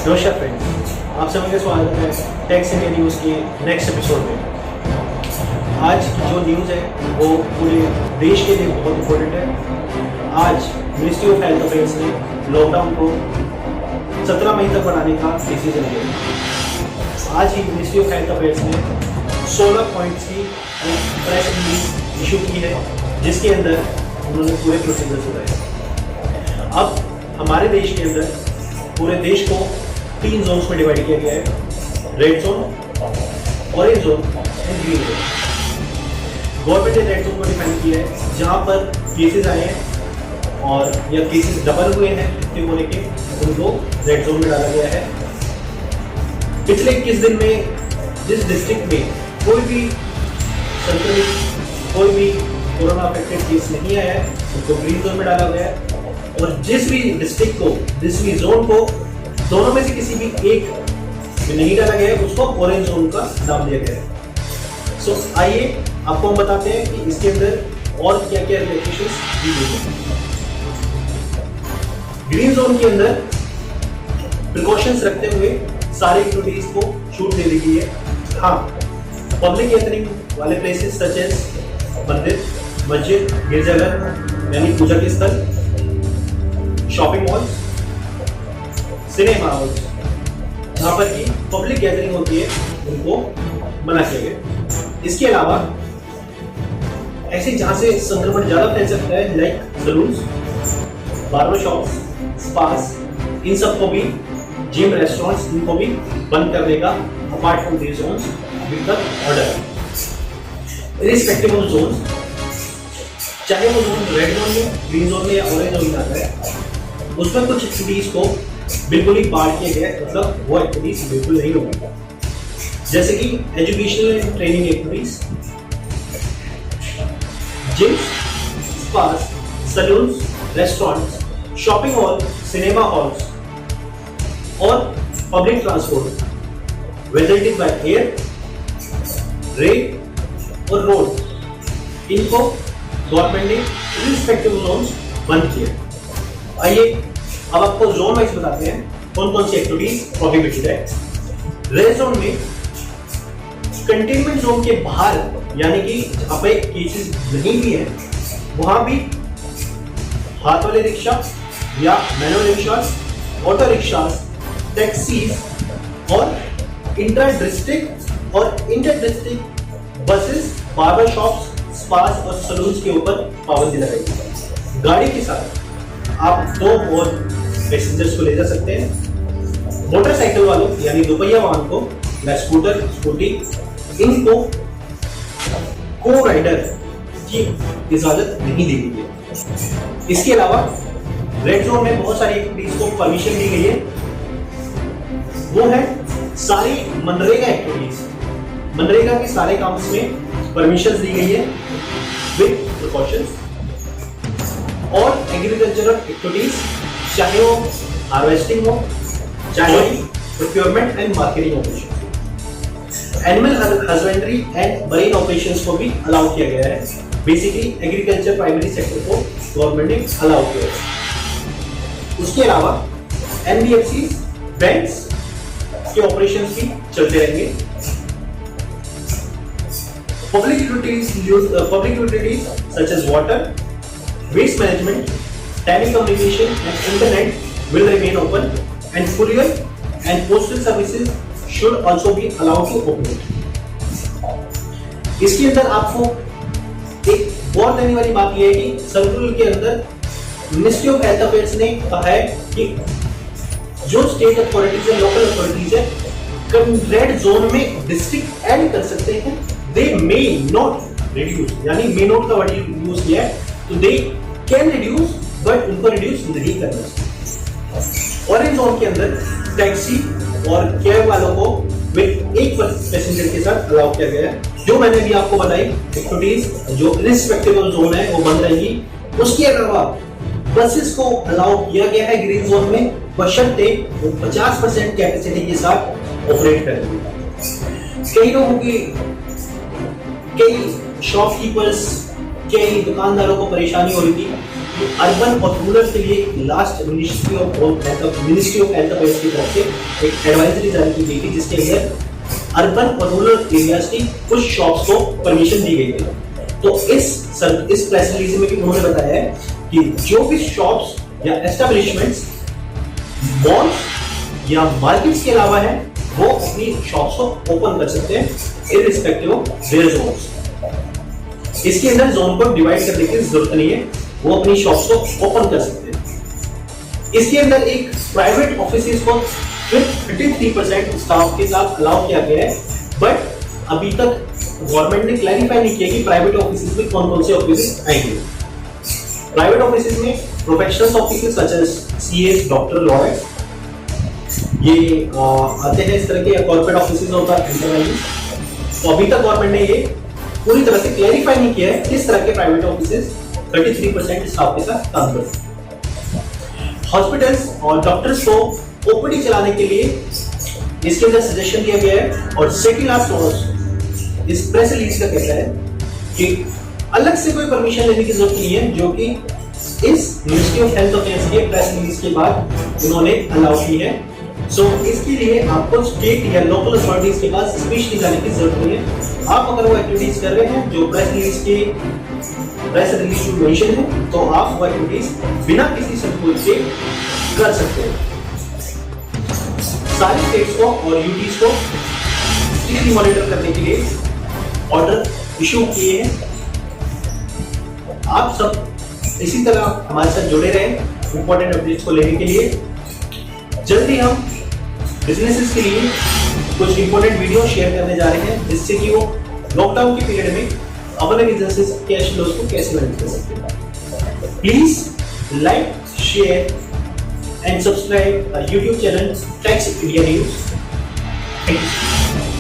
नमस्कार फ्रेंड्स, आप सभी का स्वागत है टेक्स इंडिया न्यूज़ के नेक्स्ट एपिसोड में। आज जो न्यूज़ है वो पूरे देश के लिए बहुत इम्पोर्टेंट है। आज मिनिस्ट्री ऑफ हेल्थ अफेयर्स ने लॉकडाउन को 17 मई तक बढ़ाने का डिसीजन लिया। आज ही मिनिस्ट्री ऑफ हेल्थ अफेयर्स ने 16 पॉइंट्स की प्रेस रिलीज इशू की है, जिसके अंदर उन्होंने पूरे प्रोसीजर्स बताए। अब हमारे देश के अंदर पूरे देश को 3 जोन्स में डिवाइड किया गया है: red zone, orange zone and green zone. Government ने रेड जोन को डिफाइन किया है जहां पर केसेस आए हैं और या केसेस डबल हुए हैं एक्टिव होने के, उनको रेड जोन में डाला गया है। पिछले 21 दिन में जिस डिस्ट्रिक्ट में कोई भी संक्रमित, कोई भी कोरोना अफेक्टेड केस नहीं आया है, उनको ग्रीन जोन में डाला गया है। और जिस भी डिस्ट्रिक्ट को, जिस भी जोन को दोनों में से किसी भी एक में नहीं डाला गया है, उसको ऑरेंज जोन का नाम दिया गया है। सो आइए आपको हम बताते हैं कि इसके अंदर और क्या क्या रिलैक्सेशंस दी गई हैं। ग्रीन जोन के अंदर प्रिकॉशंस रखते हुए सारी एक्टिविटीज को छूट दे दी गई है। हाँ, पब्लिक गैदरिंग वाले प्लेसेस सच एज मंदिर, मस्जिद, गिरजाघर यानी पूजा के स्थल, शॉपिंग मॉल्स, सिनेमा हाउस, जहाँ पर की पब्लिक गैदरिंग होती है, उनको मना किया गया। इसके अलावा ऐसे जहाँ से संक्रमण ज्यादा फैल सकता है, लाइक सलून्स, बार्बर शॉप्स, स्पास, इन सबको भी, जिम, रेस्टोरेंट्स, इनको भी बंद करने का अपार्ट फ्रॉम दीज जोन्स अभी तक ऑर्डर है। इरिस्पेक्टिव ऑफ जोन्स, चाहे वो जोन रेड जोन में, ग्रीन जोन में या ऑरेंज जोन में आता है, उसमें कुछ एक्टिविटीज को बिल्कुल ही बाहर किया गया है, मतलब वो एक्टिविटीज बिल्कुल नहीं होगी। जैसे कि educational and training activities, gyms, spas, salons, restaurants, shopping hall, cinema halls और public transport, whether it is by air, rail और रोड, इनको गवर्नमेंट ने इरिस्पेक्टिव जोन्स बंद किए। आइए अब आपको जोन वाइज बताते हैं कौन कौन सी एक्टिविटीज प्रोहिबिटेड है। रेड जोन में कंटेनमेंट जोन के बाहर, यानी कि जहां पे केसेस नहीं भी है, वहां भी हाथ वाले रिक्शा या manual rickshaw, auto rickshaw, taxis और इंटर डिस्ट्रिक्ट और inter district buses, barber shops, spas और सलून्स के ऊपर पाबंदी लगाई। गाड़ी के साथ आप 2 और पैसेंजर्स को ले जा सकते हैं। मोटरसाइकिल वालों यानी दोपहिया वाहन को या स्कूटर, स्कूटी, इनको को राइडर की इजाजत नहीं दी गई है। इसके अलावा रेड जोन में बहुत सारी एक्टिविटीज को परमिशन दी गई है। वो है सारी मनरेगा एक्टिविटीज, मनरेगा के सारे काम में परमिशन दी गई है विद प्रिकॉशंस। और एग्रीकल्चरल एक्टिविटीज, चाहे वो हार्वेस्टिंग हो, चाहे procurement and marketing operation, animal husbandry and marine operations को भी अलाउ किया गया है। बेसिकली एग्रीकल्चर प्राइमरी सेक्टर को गवर्नमेंट ने अलाउ किया है। उसके अलावा एनबीएफसी, बैंक्स के ऑपरेशंस भी चलते रहेंगे। Public utilities such as water, waste management, telecommunication and internet will remain open and courier and postal services should also be allowed to operate. इसके अंदर आपको एक बहुत देने वाली बात यह है कि सर्कुलर के अंदर मिनिस्ट्री ऑफ हेल्थ अफेयर्स ने कहा है कि जो स्टेट अथॉरिटीज है, लोकल अथॉरिटीज है, रेड जोन में डिस्ट्रिक्ट ऐड कर सकते हैं। दे मे नॉट रिड्यूस, यानी मे नॉट का वर्ड यूज किया है, तो दे कैन रिड्यूस, बट उनको रिड्यूस नहीं करना। ऑरेंज जोन के अंदर टैक्सी और कैब वालों को विद 1 पैसेंजर के साथ अलाउ किया गया है। जो मैंने भी आपको बताई एक्टिविटीज, जो रिस्पेक्टिव जोन है वो बंद रहेगी। उसके अलावा बसेस को अलाउ किया गया है ग्रीन जोन में, बशर्ते वो 50% कैपेसिटी के साथ ऑपरेट करेंगे। कई लोगों की, कई शॉपकीपर्स, कई दुकानदारों को परेशानी हो रही थी अर्बन और रूरल के लिए last ministry of health affairs की तरफ से एक एडवाइजरी जारी की गई थी, जिसके अंदर अर्बन और रूरल एरियाज की कुछ शॉप्स को परमिशन दी गई थी। तो इस प्रेस रिलीज में भी उन्होंने बताया है कि जो भी शॉप्स या एस्टेब्लिशमेंट्स मॉल्स या मार्केट्स के अलावा है वो अपनी शॉप्स को ओपन कर सकते हैं इररिस्पेक्टिव ऑफ देयर जोन्स। इसके अंदर जोन को डिवाइड करने की जरूरत नहीं है, वो अपनी शॉप्स को ओपन कर सकते हैं। इसके अंदर एक प्राइवेट ऑफिसेज को 33% स्टाफ के साथ अलाउ किया गया है, बट अभी तक गवर्नमेंट ने क्लैरिफाई नहीं किया कि प्राइवेट ऑफिसेज में कौन कौन से ऑफिसेज आएंगे। प्राइवेट ऑफिसेज में professional offices such as CS, doctor, lawyer ये आते हैं। इस तरह के कॉर्पोरेट ऑफिसेज होता है एंटरप्राइजेस। तो अभी तक गवर्नमेंट ने ये पूरी तरह से क्लैरिफाई नहीं किया है किस तरह के प्राइवेट ऑफिसेज 33% स्टाफ के साथ काम करते हैं। हॉस्पिटल्स और डॉक्टर्स को ओपीडी चलाने के लिए इसके अंदर सजेशन दिया गया है, और सेकिला सोर्स इस प्रेस रिलीज का कहता है कि अलग से कोई परमिशन लेने की जरूरत नहीं है, जो कि इस मिनिस्ट्री ऑफ हेल्थ अफेयर्स के प्रेस रिलीज के बाद उन्होंने अलाउ की है। सो इसके लिए आपको स्टेट या लोकल अथॉरिटीज के पास स्पेशली जाने की जरूरत नहीं है। आप अगर वो एक्टिविटीज कर रहे हैं जो प्रेस रिलीज में मेंशन है, तो आप वो एक्टिविटीज बिना किसी संकोच के कर सकते हैं। सारी स्टेट्स को और यूटीज को स्ट्रिक्टली मॉनिटर करने के लिए ऑर्डर इशू किए हैं। आप सब इसी तरह हमारे साथ जुड़े रहें इंपॉर्टेंट अपडेट्स को लेने के लिए। जल्दी हम बिजनेसेस के लिए कुछ इंपॉर्टेंट वीडियो शेयर करने जा रहे हैं, जिससे कि वो लॉकडाउन के पीरियड में अपने बिजनेसेस कैश फ्लोज को कैसे मैनेज कर सकते हैं। Please like, share and subscribe our YouTube channel Tax India News. Thank you.